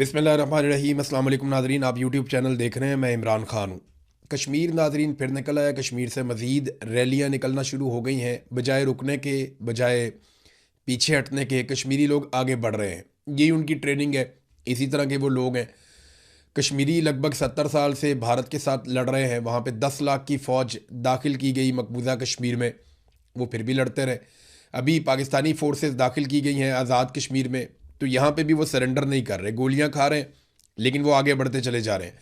बिस्मिल्लाहिर्रहमानिर्रहीम। अस्सलाम वालेकुम नाज़रीन, आप यूट्यूब चैनल देख रहे हैं। मैं इमरान ख़ान हूँ। कश्मीर नाज़रीन फिर निकल आया। कश्मीर से मज़ीद रैलियाँ निकलना शुरू हो गई हैं। बजाय रुकने के, बजाय पीछे हटने के, कश्मीरी लोग आगे बढ़ रहे हैं। यही उनकी ट्रेनिंग है। इसी तरह के वो लोग हैं। कश्मीरी लगभग 70 साल से भारत के साथ लड़ रहे हैं। वहाँ पे 10 लाख की फ़ौज दाखिल की गई मकबूजा कश्मीर में। वो फिर भी लड़ते रहे। अभी पाकिस्तानी फोर्सेस दाखिल की गई हैं आज़ाद कश्मीर में, तो यहाँ पे भी वो सरेंडर नहीं कर रहे। गोलियाँ खा रहे हैं लेकिन वो आगे बढ़ते चले जा रहे हैं।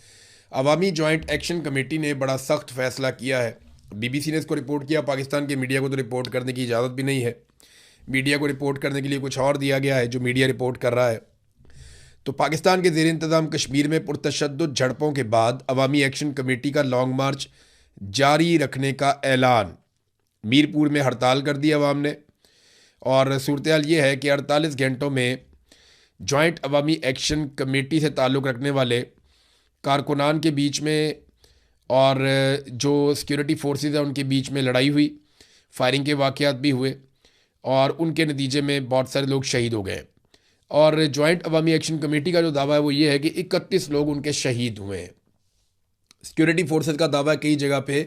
अवामी जॉइंट एक्शन कमेटी ने बड़ा सख्त फैसला किया है। बीबीसी ने इसको रिपोर्ट किया। पाकिस्तान के मीडिया को तो रिपोर्ट करने की इजाज़त भी नहीं है। मीडिया को रिपोर्ट करने के लिए कुछ और दिया गया है जो मीडिया रिपोर्ट कर रहा है। तो पाकिस्तान के ज़ेर इंतज़ाम कश्मीर में पुरतशद्दुद झड़पों के बाद अवामी एक्शन कमेटी का लॉन्ग मार्च जारी रखने का ऐलान। मीरपुर में हड़ताल कर दी अवाम ने। और सूरत हाल ये है कि 48 घंटों में जॉइंट अवामी एक्शन कमेटी से ताल्लुक़ रखने वाले कारकुनान के बीच में और जो सिक्योरिटी फोर्सेस हैं उनके बीच में लड़ाई हुई। फायरिंग के वाक़यात भी हुए और उनके नतीजे में बहुत सारे लोग शहीद हो गए। और जॉइंट अवामी एक्शन कमेटी का जो दावा है वो ये है कि 31 लोग उनके शहीद हुए हैं। सिक्योरिटी फोर्सेस का दावा है कई जगह पे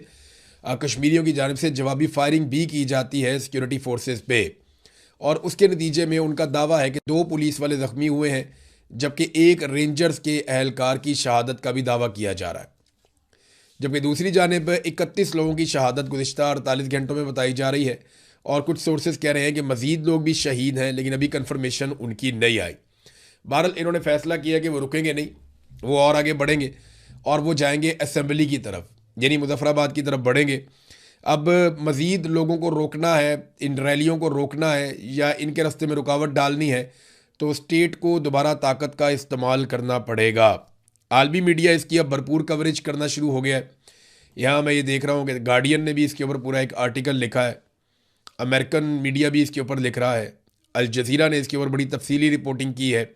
कश्मीरियों की जानिब से जवाबी फायरिंग भी की जाती है सिक्योरिटी फोर्सेस पे। और उसके नतीजे में उनका दावा है कि 2 पुलिस वाले ज़ख्मी हुए हैं, जबकि एक रेंजर्स के अहलकार की शहादत का भी दावा किया जा रहा है। जबकि दूसरी जानिब 31 लोगों की शहादत गुज़िश्ता 48 घंटों में बताई जा रही है। और कुछ सोर्सेज कह रहे हैं कि मज़ीद लोग भी शहीद हैं, लेकिन अभी कन्फर्मेशन उनकी नहीं आई। बहरहाल इन्होंने फैसला किया कि वो रुकेंगे नहीं, वो और आगे बढ़ेंगे और वो जाएंगे असम्बली की तरफ, यानी मुजफ्फराबाद की तरफ बढ़ेंगे। अब मज़ीद लोगों को रोकना है, इन रैलियों को रोकना है या इनके रास्ते में रुकावट डालनी है, तो स्टेट को दोबारा ताकत का इस्तेमाल करना पड़ेगा। आलमी मीडिया इसकी अब भरपूर कवरेज करना शुरू हो गया है। यहाँ मैं ये देख रहा हूँ कि गार्डियन ने भी इसके ऊपर पूरा एक आर्टिकल लिखा है। अमेरिकन मीडिया भी इसके ऊपर लिख रहा है। अल जज़ीरा ने इसके ऊपर बड़ी तफसीली रिपोर्टिंग की है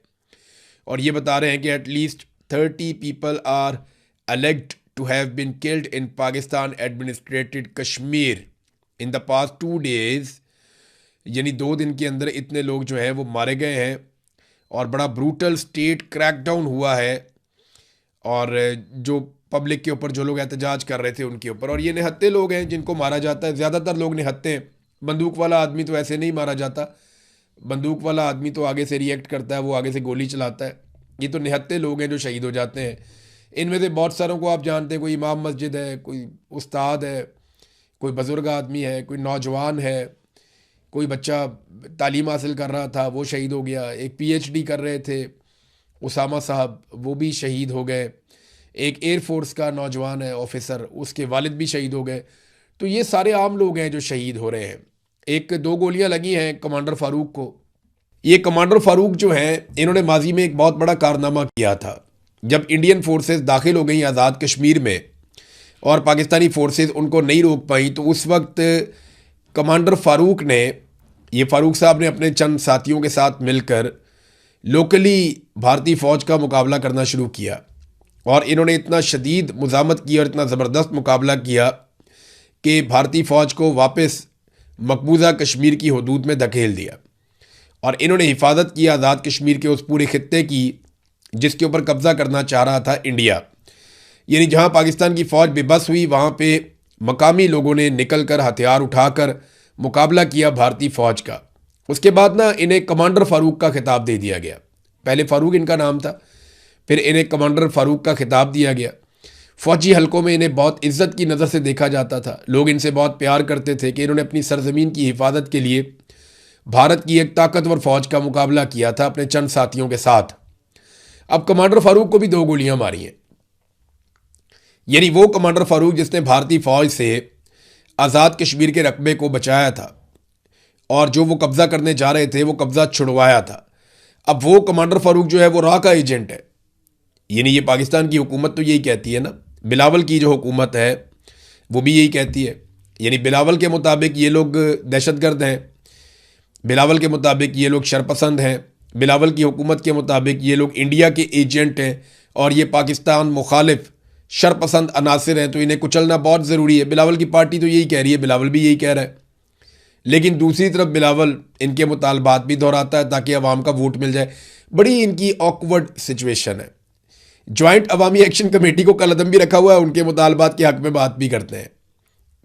और ये बता रहे हैं कि at least 30 people are alleged to have been killed in Pakistan administrated Kashmir in the past 2 days। यानी 2 दिन के अंदर इतने लोग जो हैं वो मारे गए हैं और बड़ा ब्रूटल स्टेट क्रैकडाउन हुआ है। और जो पब्लिक के ऊपर जो लोग एहतजाज कर रहे थे उनके ऊपर, और ये निहत्ते लोग हैं जिनको मारा जाता है। ज़्यादातर लोग निहत्ते हैं। बंदूक वाला आदमी तो ऐसे नहीं मारा जाता। बंदूक वाला आदमी तो आगे से रिएक्ट करता है, वो आगे से गोली चलाता है। ये तो निहत्ते लोग हैं जो शहीद हो जाते हैं। इनमें से बहुत सारों को आप जानते हैं। कोई इमाम मस्जिद है, कोई उस्ताद है, कोई बुज़ुर्ग आदमी है, कोई नौजवान है, कोई बच्चा तालीम हासिल कर रहा था वो शहीद हो गया। एक पीएचडी कर रहे थे उसामा साहब, वो भी शहीद हो गए। एक एयरफोर्स का नौजवान है ऑफिसर, उसके वालिद भी शहीद हो गए। तो ये सारे आम लोग हैं जो शहीद हो रहे हैं। 1-2 गोलियां लगी हैं कमांडर फारूक को। ये कमांडर फारूक जो हैं इन्होंने माजी में एक बहुत बड़ा कारनामा किया था। जब इंडियन फोर्सेस दाखिल हो गई आज़ाद कश्मीर में और पाकिस्तानी फोर्सेस उनको नहीं रोक पाई, तो उस वक्त कमांडर फारूक ने, ये फारूक साहब ने अपने चंद साथियों के साथ मिलकर लोकली भारतीय फ़ौज का मुकाबला करना शुरू किया। और इन्होंने इतना शदीद मुज़ामत की और इतना ज़बरदस्त मुकाबला किया कि भारतीय फ़ौज को वापस मकबूजा कश्मीर की हदूद में धकेल दिया। और इन्होंने हिफाजत की आज़ाद कश्मीर के उस पूरे खित्ते की जिसके ऊपर कब्ज़ा करना चाह रहा था इंडिया। यानी जहां पाकिस्तान की फ़ौज बेबस हुई, वहां पे मकामी लोगों ने निकल कर हथियार उठाकर मुकाबला किया भारतीय फ़ौज का। उसके बाद ना इन्हें कमांडर फारूक का खिताब दे दिया गया। पहले फारूक इनका नाम था, फिर इन्हें कमांडर फारूक का खिताब दिया गया। फ़ौजी हलकों में इन्हें बहुत इज्जत की नज़र से देखा जाता था। लोग इनसे बहुत प्यार करते थे कि इन्होंने अपनी सरजमीन की हिफाजत के लिए भारत की एक ताकतवर फ़ौज का मुकाबला किया था अपने चंद साथियों के साथ। अब कमांडर फारूक को भी 2 गोलियां मारी हैं। यानी वो कमांडर फारूक जिसने भारतीय फ़ौज से आज़ाद कश्मीर के रकबे को बचाया था और जो वो कब्ज़ा करने जा रहे थे वो कब्ज़ा छुड़वाया था। अब वो कमांडर फारूक जो है वो रा का एजेंट है। यानी ये पाकिस्तान की हुकूमत तो यही कहती है ना, बिलावल की जो हुकूमत है वो भी यही कहती है। यानी बिलावल के मुताबिक ये लोग दहशतगर्द हैं, बिलावल के मुताबिक ये लोग शरपसंद हैं, बिलावल की हुकूमत के मुताबिक ये लोग इंडिया के एजेंट हैं और ये पाकिस्तान मुखालिफ शरपसंद अनासिर हैं, तो इन्हें कुचलना बहुत ज़रूरी है। बिलावल की पार्टी तो यही कह रही है, बिलावल भी यही कह रहा है। लेकिन दूसरी तरफ बिलावल इनके मुतालबात भी दोहराता है ताकि अवाम का वोट मिल जाए। बड़ी इनकी ऑकवर्ड सिचुएशन है। ज्वाइंट अवामी एक्शन कमेटी को कलअदम भी रखा हुआ है, उनके मुतालबात के हक में बात भी करते हैं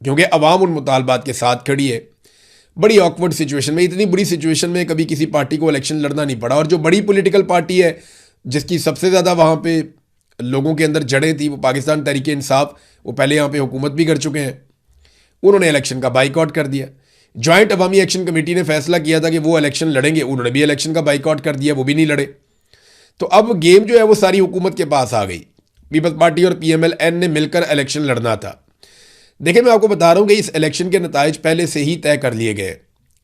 क्योंकि अवाम उन मुतालबात के साथ खड़ी है। बड़ी ऑकवर्ड सिचुएशन में, इतनी बुरी सिचुएशन में कभी किसी पार्टी को इलेक्शन लड़ना नहीं पड़ा। और जो बड़ी पॉलिटिकल पार्टी है जिसकी सबसे ज़्यादा वहाँ पे लोगों के अंदर जड़ें थी, वो पाकिस्तान तहरीक इंसाफ, वो पहले यहाँ पे हुकूमत भी कर चुके हैं, उन्होंने इलेक्शन का बाइकआउट कर दिया। ज्वाइंट अवामी एक्शन कमेटी ने फैसला किया था कि वो इलेक्शन लड़ेंगे, उन्होंने भी इलेक्शन का बाइकआउट कर दिया, वो भी नहीं लड़े। तो अब गेम जो है वो सारी हुकूमत के पास आ गई। पीपल्स पार्टी और PMLN ने मिलकर इलेक्शन लड़ना था। देखिए, मैं आपको बता रहा हूँ कि इस इलेक्शन के नताइज पहले से ही तय कर लिए गए,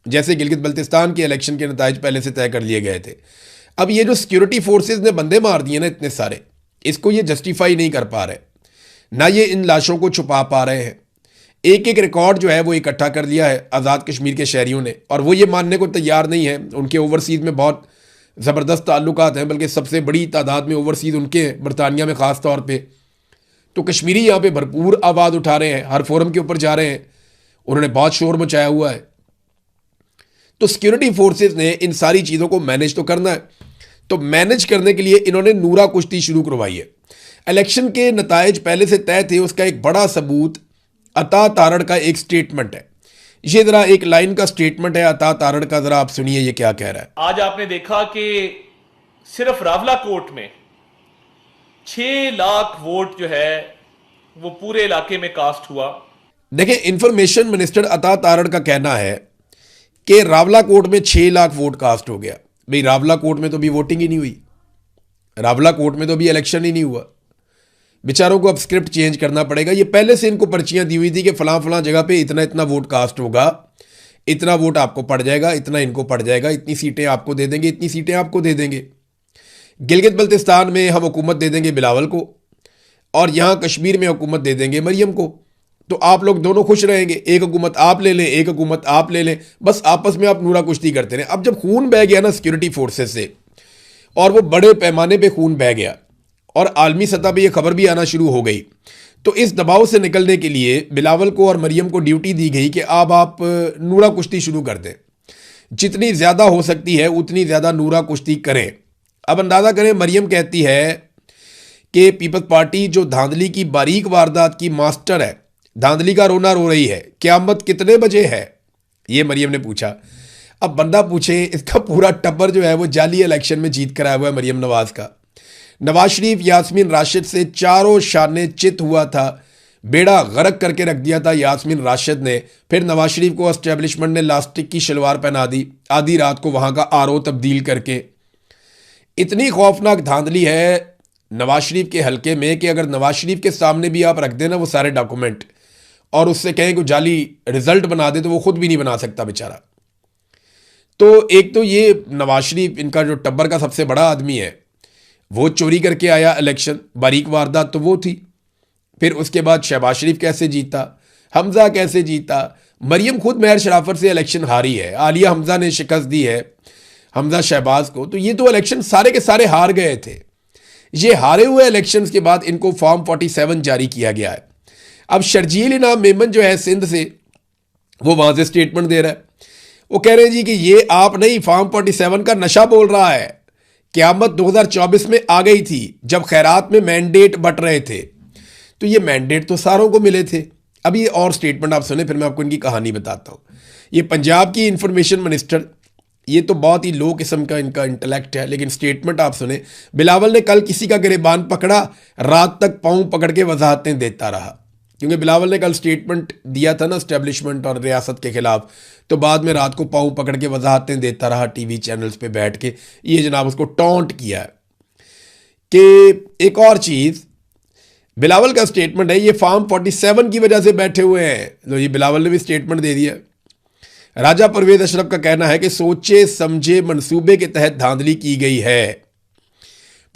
जैसे गिलगित बल्तिस्तान के इलेक्शन के नताइज पहले से तय कर लिए गए थे। अब ये जो सिक्योरिटी फोर्सेज ने बंदे मार दिए ना इतने सारे, इसको ये जस्टिफाई नहीं कर पा रहे, ना ये इन लाशों को छुपा पा रहे हैं। एक एक रिकॉर्ड जो है वो इकट्ठा कर लिया है आज़ाद कश्मीर के शहरियों ने, और वो ये मानने को तैयार नहीं है। उनके ओवरसीज़ में बहुत ज़बरदस्त ताल्लुकात हैं, बल्कि सबसे बड़ी तादाद में ओवरसीज़ उनके हैं, बरतानिया में ख़ास तौर पे। तो कश्मीरी यहाँ पे भरपूर आवाज़ उठा रहे हैं, हर फोरम के ऊपर जा रहे हैं, उन्होंने बहुत शोर मचाया हुआ है। तो सिक्योरिटी फोर्सेज ने इन सारी चीज़ों को मैनेज तो करना है, तो मैनेज करने के लिए इन्होंने नूरा कुश्ती शुरू करवाई है। इलेक्शन के नताइज पहले से तय थे, उसका एक बड़ा सबूत अता तारड़ का एक स्टेटमेंट है। ये जरा एक लाइन का स्टेटमेंट है अता तारड़ का, जरा आप सुनिए ये क्या कह रहा है। आज आपने देखा कि सिर्फ रावला कोट में 6 लाख वोट जो है वो पूरे इलाके में कास्ट हुआ। देखिए, इंफॉर्मेशन मिनिस्टर अता तारड़ का कहना है कि रावला कोट में 6 लाख वोट कास्ट हो गया। भाई, रावला कोट में तो अभी वोटिंग ही नहीं हुई, रावला कोट में तो अभी इलेक्शन ही नहीं हुआ। बेचारों को अब स्क्रिप्ट चेंज करना पड़ेगा। ये पहले से इनको पर्चियां दी हुई थी कि फलां फलां जगह पे इतना इतना वोट कास्ट होगा, इतना वोट आपको पड़ जाएगा, इतना इनको पड़ जाएगा, इतनी सीटें आपको दे देंगे, इतनी सीटें आपको दे देंगे। गिलगित बल्तिस्तान में हम हुकूमत दे देंगे बिलावल को, और यहाँ कश्मीर में हुकूमत दे देंगे मरियम को। तो आप लोग दोनों खुश रहेंगे, एक हुकूमत आप ले लें, एक हुकूमत आप ले लें, बस आपस में आप नूरा कुश्ती करते रहें। अब जब खून बह गया ना सिक्योरिटी फोर्सेस से, और वो बड़े पैमाने पे खून बह गया, और आलमी सतह पे ये खबर भी आना शुरू हो गई, तो इस दबाव से निकलने के लिए बिलावल को और मरियम को ड्यूटी दी गई कि अब आप नूरा कुश्ती शुरू कर दें, जितनी ज़्यादा हो सकती है उतनी ज़्यादा नूरा कुश्ती करें। अब अंदाज़ा करें, मरियम कहती है कि पीपल्स पार्टी जो धांधली की बारीक वारदात की मास्टर है, धांधली का रोना रो रही है, क़यामत कितने बजे है, ये मरियम ने पूछा। अब बंदा पूछे, इसका पूरा टब्बर जो है वो जाली इलेक्शन में जीत कर आया हुआ है मरियम नवाज का। नवाज शरीफ यास्मीन राशिद से चारों शाने चित हुआ था, बेड़ा गर्क करके रख दिया था यास्मीन राशिद ने। फिर नवाज शरीफ को एस्टेब्लिशमेंट ने लास्टिक की शलवार पहना दी, आधी रात को वहाँ का RO तब्दील करके। इतनी खौफनाक धांधली है नवाज शरीफ के हल्के में कि अगर नवाज शरीफ के सामने भी आप रख देना वो सारे डॉक्यूमेंट, और उससे कहें कि जाली रिजल्ट बना दे, तो वो खुद भी नहीं बना सकता बेचारा। तो एक तो ये नवाज शरीफ इनका जो टब्बर का सबसे बड़ा आदमी है, वो चोरी करके आया इलेक्शन, बारीक वारदात तो वो थी। फिर उसके बाद शहबाज शरीफ कैसे जीता, हमजा कैसे जीता, मरियम खुद महर शराफत से इलेक्शन हारी है, आलिया हमजा ने शिकस्त दी है हमजा शहबाज को। तो ये तो इलेक्शन सारे के सारे हार गए थे। ये हारे हुए इलेक्शंस के बाद इनको फॉर्म 47 जारी किया गया है। अब शर्जील इनाम मेमन जो है सिंध से, वो वहाँ से स्टेटमेंट दे रहा है, वो कह रहे हैं जी कि ये आप नहीं, फॉर्म 47 का नशा बोल रहा है। क़यामत 2024 में आ गई थी जब खैरात में मैंडेट बंट रहे थे, तो ये मैंडेट तो सारों को मिले थे। अब ये और स्टेटमेंट आप सुने, फिर मैं आपको इनकी कहानी बताता हूँ। ये पंजाब की इंफॉर्मेशन मिनिस्टर, ये तो बहुत ही लो किस्म का इनका इंटेलेक्ट है, लेकिन स्टेटमेंट आप सुने। बिलावल ने कल किसी का गिरेबान पकड़ा, रात तक पाँव पकड़ के वजाहतें देता रहा, क्योंकि बिलावल ने कल स्टेटमेंट दिया था ना एस्टेब्लिशमेंट और रियासत के खिलाफ, तो बाद में रात को पाँव पकड़ के वजाहतें देता रहा टीवी चैनल्स पे बैठ के। ये जनाब उसको टॉन्ट किया है। कि एक और चीज़, बिलावल का स्टेटमेंट है, ये फॉर्म 47 की वजह से बैठे हुए हैं। तो ये बिलावल ने भी स्टेटमेंट दे दिया। राजा परवेज अशरफ का कहना है कि सोचे समझे मंसूबे के तहत धांधली की गई है।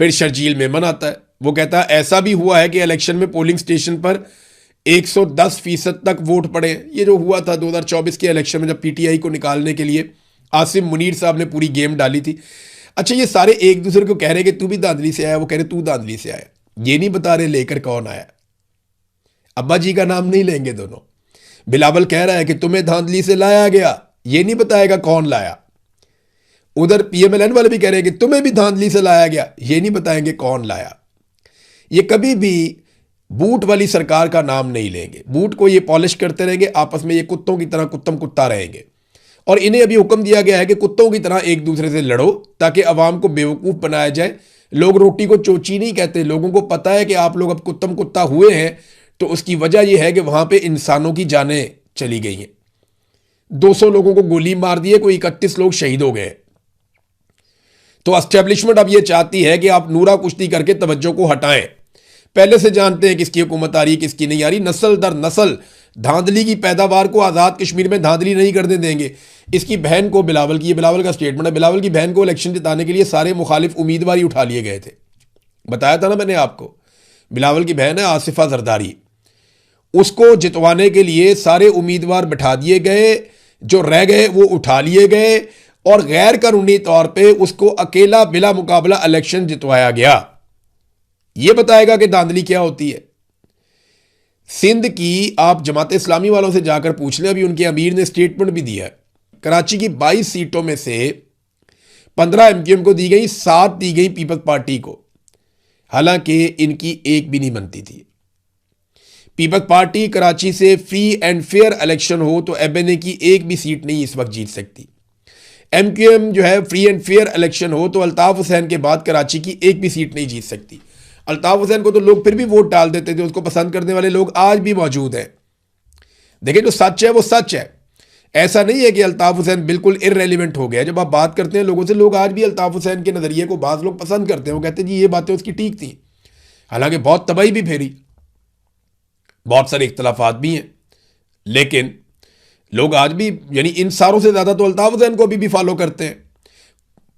फिर शर्जील मेमन आता है, वो कहता है ऐसा भी हुआ है कि इलेक्शन में पोलिंग स्टेशन पर 110% तक वोट पड़े। ये जो हुआ था 2024 के इलेक्शन में, जब PTI को निकालने के लिए आसिम मुनीर साहब ने पूरी गेम डाली थी। अच्छा, ये सारे एक दूसरे को कह रहे कि तू भी धांधली से आया, वो कह रहे तू धांधली से आया, ये नहीं बता रहे लेकर कौन आया। अब्बा जी का नाम नहीं लेंगे दोनों। बिलावल कह रहा है कि तुम्हें धांधली से लाया गया, ये नहीं बताएगा कौन लाया। उधर पीएमएलएन वाले भी कह रहे हैं कि तुम्हें भी धांधली से लाया गया, ये नहीं बताएंगे कौन लाया। ये कभी भी बूट वाली सरकार का नाम नहीं लेंगे। बूट को ये पॉलिश करते रहेंगे, आपस में ये कुत्तों की तरह कुत्तम कुत्ता रहेंगे। और इन्हें अभी हुक्म दिया गया है कि कुत्तों की तरह एक दूसरे से लड़ो ताकि अवाम को बेवकूफ़ बनाया जाए। लोग रोटी को चोची नहीं कहते, लोगों को पता है कि आप लोग अब कुत्तम कुत्ता हुए हैं, तो उसकी वजह यह है कि वहां पे इंसानों की जानें चली गई हैं। 200 लोगों को गोली मार दी है, कोई 31 लोग शहीद हो गए। तो एस्टेब्लिशमेंट अब यह चाहती है कि आप नूरा कुश्ती करके तवज्जो को हटाएं। पहले से जानते हैं किसकी हुकूमत आ रही है, किसकी नहीं आ रही। नस्ल दर नस्ल धांधली की पैदावार को आज़ाद कश्मीर में धांधली नहीं करने देंगे। इसकी बहन को बिलावल की, ये बिलावल का स्टेटमेंट है, बिलावल की बहन को इलेक्शन जिताने के लिए सारे मुखालिफ उम्मीदवार ही उठा लिए गए थे। बताया था ना मैंने आपको, बिलावल की बहन है आसिफा जरदारी, उसको जितवाने के लिए सारे उम्मीदवार बिठा दिए गए, जो रह गए वो उठा लिए गए और गैर कानूनी तौर पे उसको अकेला बिला मुकाबला इलेक्शन जितवाया गया। ये बताएगा कि धांधली क्या होती है। सिंध की आप जमात इस्लामी वालों से जाकर पूछ लें, अभी उनके अमीर ने स्टेटमेंट भी दिया है। कराची की 22 सीटों में से 15 एमक्यूएम को दी गई, 7 दी गई पीपल्स पार्टी को, हालांकि इनकी एक भी नहीं बनती थी। पीपल्स पार्टी कराची से फ्री एंड फेयर इलेक्शन हो तो एमएनए की एक भी सीट नहीं इस वक्त जीत सकती। एमक्यूएम जो है फ्री एंड फेयर इलेक्शन हो तो अल्ताफ हुसैन के बाद कराची की एक भी सीट नहीं जीत सकती। अल्ताफ हुसैन को तो लोग फिर भी वोट डाल देते थे, उसको पसंद करने वाले लोग आज भी मौजूद हैं। देखिए, जो सच है वो सच है। ऐसा नहीं है कि अल्ताफ हुसैन बिल्कुल इररेलेवेंट हो गया। जब आप बात करते हैं लोगों से, लोग आज भी अल्ताफ हुसैन के नज़रिए को बाज़ लोग पसंद करते हैं। वो कहते हैं जी ये बातें उसकी ठीक थी, हालांकि बहुत तबाही भी फेरी, बहुत सारे इख्तलाफात भी हैं, लेकिन लोग आज भी यानी इन सारों से ज़्यादा तो अल्ताफ हुसैन को अभी भी फॉलो करते हैं।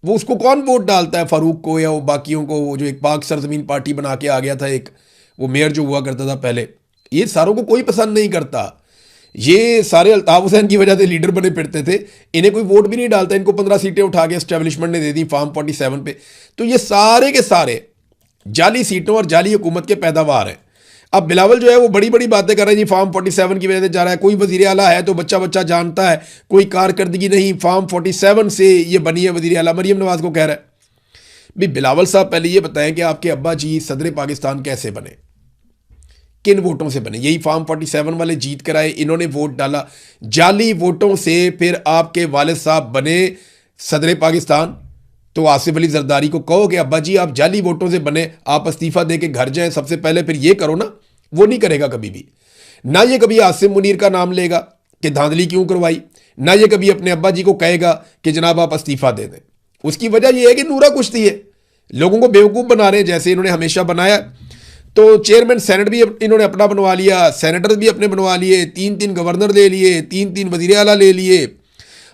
वो उसको कौन वोट डालता है, फारूक को या वो बाकियों को, वो जो एक पाक सरजमीन पार्टी बना के आ गया था, एक वो मेयर जो हुआ करता था पहले, ये सारों को कोई पसंद नहीं करता। ये सारे अल्ताफ हुसैन की वजह से लीडर बने फिरते थे, इन्हें कोई वोट भी नहीं डालता। इनको 15 सीटें उठा के एस्टेब्लिशमेंट ने दे दी फार्म 47 पे। तो ये सारे के सारे जाली सीटों और जाली हुकूमत के पैदावार हैं। अब बिलावल जो है वो बड़ी बड़ी बातें कर रहे हैं जी, फार्म 47 की वजह से जा रहा है, कोई वजीर आला है तो बच्चा बच्चा जानता है, कोई कारकर्दगी नहीं, फार्म 47 से ये बनी है वजीर आला। मरियम नवाज को कह रहा है भाई बिलावल साहब पहले ये बताएं कि आपके अब्बा जी सदर पाकिस्तान कैसे बने, किन वोटों से बने? यही फार्म 47 वाले जीत कर आए, इन्होंने वोट डाला, जाली वोटों से फिर आपके वालिद साहब बने सदर पाकिस्तान। तो आसिफ अली जरदारी को कहो कि अब्बा जी आप जाली वोटों से बने, आप इस्तीफा दे के घर जाएं सबसे पहले, फिर ये करो ना। वो नहीं करेगा कभी भी। ना ये कभी आसिम मुनीर का नाम लेगा कि धांधली क्यों करवाई, ना ये कभी अपने अब्बा जी को कहेगा कि जनाब आप इस्तीफा दे दें। उसकी वजह यह है कि नूरा कुश्ती है, लोगों को बेवकूफ़ बना रहे हैं जैसे इन्होंने हमेशा बनाया। तो चेयरमैन सेनेट भी इन्होंने अपना बनवा लिया, सेनेटर भी अपने बनवा लिए, 3-3 गवर्नर ले लिए, 3-3 वज़ीर आला ले लिए,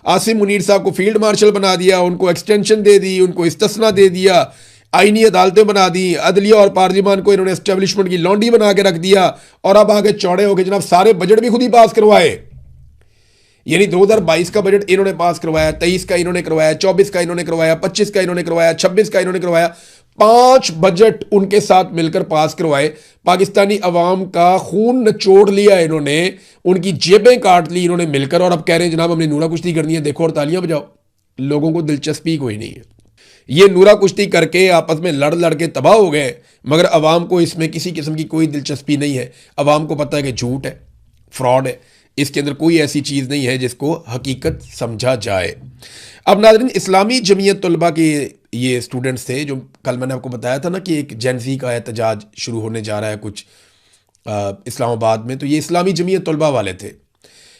आसिम मुनीर साहब को फील्ड मार्शल बना दिया, उनको एक्सटेंशन दे दी, उनको इस्तिस्ना दे दिया, आईनी अदालतें बना दी, अदलिया और पार्लियामान को इन्होंने एस्टेब्लिशमेंट की लॉन्डी बना के रख दिया, और अब आगे चौड़े हो गए जनाब, सारे बजट भी खुद ही पास करवाए। यानी 2022 का बजट इन्होंने पास करवाया, 23 का इन्होंने करवाया, 24 का इन्होंने करवाया, 25 का इन्होंने करवाया, 26 का इन्होंने करवाया, 5 बजट उनके साथ मिलकर पास करवाए। पाकिस्तानी अवाम का खून निचोड़ लिया इन्होंने, उनकी जेबें काट ली इन्होंने मिलकर, और अब कह रहे हैं जनाब हमने नूरा कुश्ती करनी है, देखो और तालियां बजाओ। लोगों को दिलचस्पी कोई नहीं है। ये नूरा कुश्ती करके आपस में लड़ लड़ के तबाह हो गए, मगर अवाम को इसमें किसी किस्म की कोई दिलचस्पी नहीं है। अवाम को पता है कि झूठ है, फ्रॉड है, इसके अंदर कोई ऐसी चीज़ नहीं है जिसको हकीकत समझा जाए। अब नाज़रीन, इस्लामी जमीयत तलबा के ये स्टूडेंट्स थे, जो कल मैंने आपको बताया था ना कि एक जेनजी का एहतजाज शुरू होने जा रहा है कुछ इस्लामाबाद में, तो ये इस्लामी जमीयत तलबा वाले थे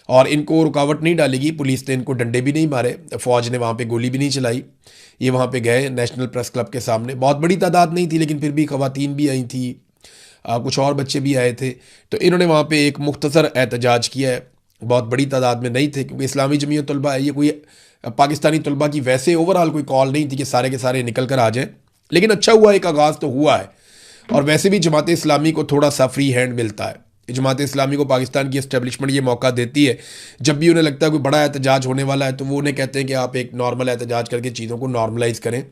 और इनको रुकावट नहीं डालेगी। पुलिस ने इनको डंडे भी नहीं मारे, फ़ौज ने वहाँ पे गोली भी नहीं चलाई। ये वहाँ पे गए नेशनल प्रेस क्लब के सामने, बहुत बड़ी तादाद नहीं थी लेकिन फिर भी ख़वातीन भी आई थी, कुछ और बच्चे भी आए थे। तो इन्होंने वहाँ पे एक मुख्तसर एहतजाज किया है, बहुत बड़ी तादाद में नहीं थे क्योंकि इस्लामी जमीयत तलबा है, ये कोई पाकिस्तानी तलबा की वैसे ओवरऑल कोई कॉल नहीं थी कि सारे के सारे निकल कर आ जाएँ। लेकिन अच्छा हुआ, एक आगाज़ तो हुआ है। और वैसे भी जमात इस्लामी को थोड़ा सा फ्री हैंड मिलता है। जमात इस्लामी को पाकिस्तान की एस्टेब्लिशमेंट ये मौका देती है, जब भी उन्हें लगता है कोई बड़ा एहतजाज होने वाला है तो वो उन्हें कहते हैं कि आप एक नॉर्मल एहतजाज करके चीज़ों को नॉर्मलाइज़ करें,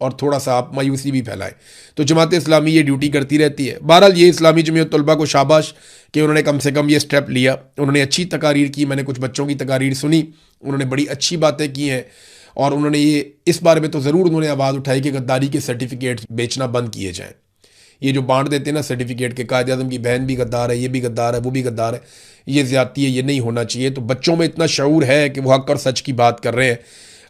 और थोड़ा सा आप मायूसी भी फैलाएं। तो जमात इस्लामी ये ड्यूटी करती रहती है। बहरहाल ये इस्लामी जमीयत तलबा को शाबाश कि उन्होंने कम से कम ये स्टेप लिया। उन्होंने अच्छी तकारीर की, मैंने कुछ बच्चों की तकारीर सुनी, उन्होंने बड़ी अच्छी बातें की हैं। और उन्होंने ये इस बारे में तो ज़रूर उन्होंने आवाज़ उठाई कि गद्दारी के सर्टिफिकेट बेचना बंद किए जाएँ। ये जो बांट देते हैं ना सर्टिफिकेट के, कायद आज़म की बहन भी गद्दार है, ये भी गद्दार है, वो भी गद्दार है, ये ज़्यादती है, ये नहीं होना चाहिए। तो बच्चों में इतना शऊर है कि वो हक और सच की बात कर रहे हैं,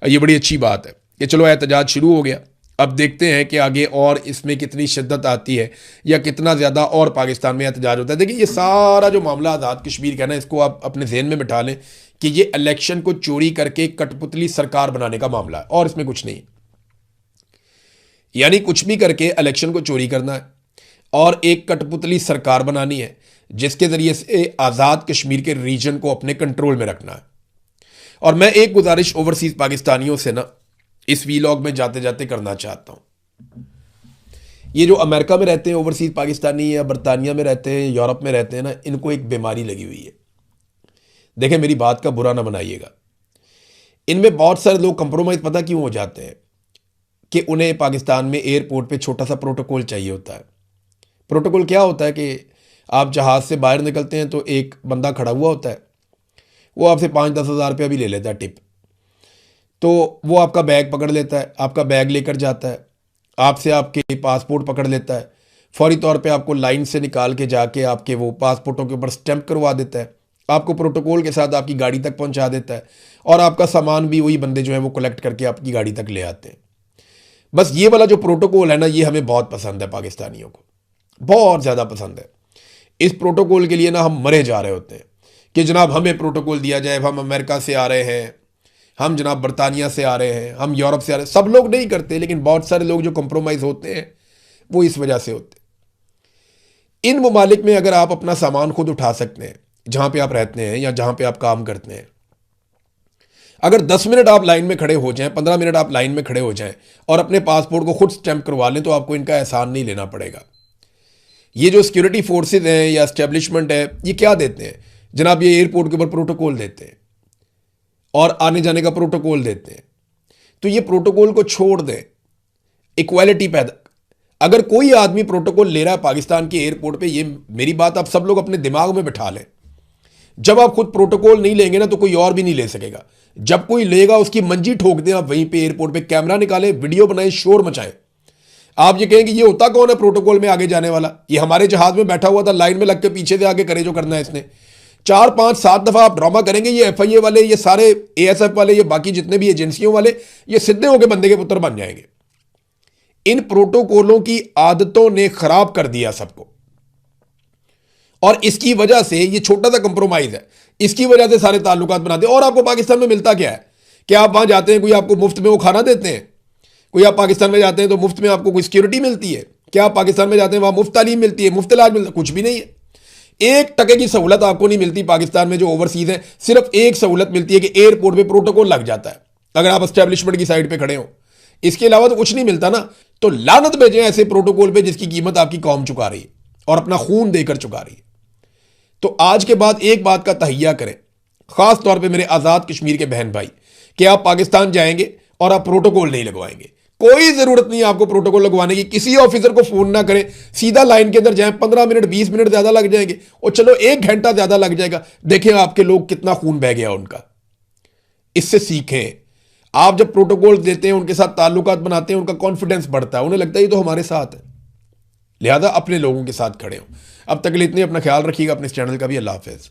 ये बड़ी अच्छी बात है कि चलो एहतजाज शुरू हो गया। अब देखते हैं कि आगे और इसमें कितनी शिद्दत आती है या कितना ज़्यादा और पाकिस्तान में एहतजाज होता है। देखिए ये सारा जो मामला आज़ाद कश्मीर का है ना, इसको आप अपने जहन में बिठा लें कि ये इलेक्शन को चोरी करके कठपुतली सरकार बनाने का मामला है और इसमें कुछ नहीं। यानी कुछ भी करके इलेक्शन को चोरी करना है और एक कठपुतली सरकार बनानी है जिसके ज़रिए से आज़ाद कश्मीर के रीजन को अपने कंट्रोल में रखना है। और मैं एक गुजारिश ओवरसीज़ पाकिस्तानियों से ना इस वीलॉग में जाते जाते करना चाहता हूँ। ये जो अमेरिका में रहते हैं ओवरसीज़ पाकिस्तानी या बरतानिया में रहते हैं, यूरोप में रहते हैं ना, इनको एक बीमारी लगी हुई है। देखें मेरी बात का बुरा ना बनाइएगा, इनमें बहुत सारे लोग कंप्रोमाइज़ पता क्यों हो जाते हैं कि उन्हें पाकिस्तान में एयरपोर्ट पे छोटा सा प्रोटोकॉल चाहिए होता है। प्रोटोकॉल क्या होता है कि आप जहाज़ से बाहर निकलते हैं तो एक बंदा खड़ा हुआ होता है, वो आपसे 5-10 हज़ार रुपया भी ले लेता है टिप। तो वो आपका बैग पकड़ लेता है, आपका बैग लेकर जाता है, आपसे आपके पासपोर्ट पकड़ लेता है, फौरी तौर पे आपको लाइन से निकाल के जाके आपके वो पासपोर्टों के ऊपर स्टैंप करवा देता है, आपको प्रोटोकॉल के साथ आपकी गाड़ी तक पहुंचा देता है और आपका सामान भी वही बंदे जो है वो कलेक्ट करके आपकी गाड़ी तक ले आते हैं। बस ये वाला जो प्रोटोकॉल है ना, ये हमें बहुत पसंद है, पाकिस्तानियों को बहुत ज़्यादा पसंद है। इस प्रोटोकॉल के लिए ना हम मरे जा रहे होते हैं कि जनाब हमें प्रोटोकॉल दिया जाए, हम अमेरिका से आ रहे हैं, हम जनाब बरतानिया से आ रहे हैं, हम यूरोप से आ रहे हैं। सब लोग नहीं करते, लेकिन बहुत सारे लोग जो कंप्रोमाइज़ होते हैं वो इस वजह से होते हैं। इन ममालिक में अगर आप अपना सामान खुद उठा सकते हैं जहाँ पे आप रहते हैं या जहाँ पे आप काम करते हैं, अगर 10 मिनट आप लाइन में खड़े हो जाएं, 15 मिनट आप लाइन में खड़े हो जाएं और अपने पासपोर्ट को खुद स्टैंप करवा लें, तो आपको इनका एहसान नहीं लेना पड़ेगा। ये जो सिक्योरिटी फोर्सेज हैं या एस्टेब्लिशमेंट है, ये क्या देते हैं जनाब, ये एयरपोर्ट के ऊपर प्रोटोकॉल देते हैं और आने जाने का प्रोटोकॉल देते हैं। तो ये प्रोटोकॉल को छोड़ दें, इक्वालिटी पैदा। अगर कोई आदमी प्रोटोकॉल ले रहा है पाकिस्तान के एयरपोर्ट पे, ये मेरी बात आप सब लोग अपने दिमाग में बिठा लें, जब आप खुद प्रोटोकॉल नहीं लेंगे ना तो कोई और भी नहीं ले सकेगा। जब कोई लेगा उसकी मंजी ठोक दें आप वहीं पे एयरपोर्ट पे, कैमरा निकालें, वीडियो बनाएं, शोर मचाएं। आप ये कहेंगे ये होता कौन है प्रोटोकॉल में आगे जाने वाला, ये हमारे जहाज में बैठा हुआ था, लाइन में लग के पीछे से आगे करे जो करना है इसने। 4, 5, 7 दफा आप ड्रामा करेंगे, ये FIA वाले, ये सारे ASF वाले, ये बाकी जितने भी एजेंसियों वाले, ये सीधे होकर बंदे के पुत्र बन जाएंगे। इन प्रोटोकॉलों की आदतों ने खराब कर दिया सबको, और इसकी वजह से ये छोटा सा कंप्रोमाइज है, इसकी वजह से सारे ताल्लुकात बनाते हैं। और आपको पाकिस्तान में मिलता क्या है कि आप वहां जाते हैं, कोई आपको मुफ्त में वो खाना देते हैं, कोई आप पाकिस्तान में जाते हैं तो मुफ्त में आपको कोई सिक्योरिटी मिलती है, क्या आप पाकिस्तान में जाते हैं वहां मुफ्त तालीम मिलती है, मुफ्त इलाज मिलता है? कुछ भी नहीं है। 1 टके की सहूलत आपको नहीं मिलती पाकिस्तान में जो ओवरसीज है। सिर्फ एक सहूलत मिलती है कि एयरपोर्ट पे प्रोटोकॉल लग जाता है अगर आप एस्टेब्लिशमेंट की साइड पे खड़े हो, इसके अलावा तो कुछ नहीं मिलता ना। तो लानत भेजें ऐसे प्रोटोकॉल पे जिसकी कीमत आपकी कौम चुका रही है और अपना खून देकर चुका रही है। तो आज के बाद एक बात का तहिया करें, खास तौर पे मेरे आज़ाद कश्मीर के बहन भाई, कि आप पाकिस्तान जाएंगे और आप प्रोटोकॉल नहीं लगवाएंगे। कोई जरूरत नहीं है आपको प्रोटोकॉल लगवाने की, किसी ऑफिसर को फोन ना करें, सीधा लाइन के अंदर जाएं। 15 मिनट 20 मिनट ज्यादा लग जाएंगे और चलो 1 घंटा ज्यादा लग जाएगा, देखें आपके लोग कितना खून बह गया उनका। इससे सीखें। आप जब प्रोटोकॉल देते हैं, उनके साथ ताल्लुकात बनाते हैं, उनका कॉन्फिडेंस बढ़ता है, उन्हें लगता है ये तो हमारे साथ है, लिहाजा अपने लोगों के साथ खड़े हो। अब तक के लिए इतने, अपना ख्याल रखिएगा, अपने इस चैनल का भी। अल्लाह हाफिज़।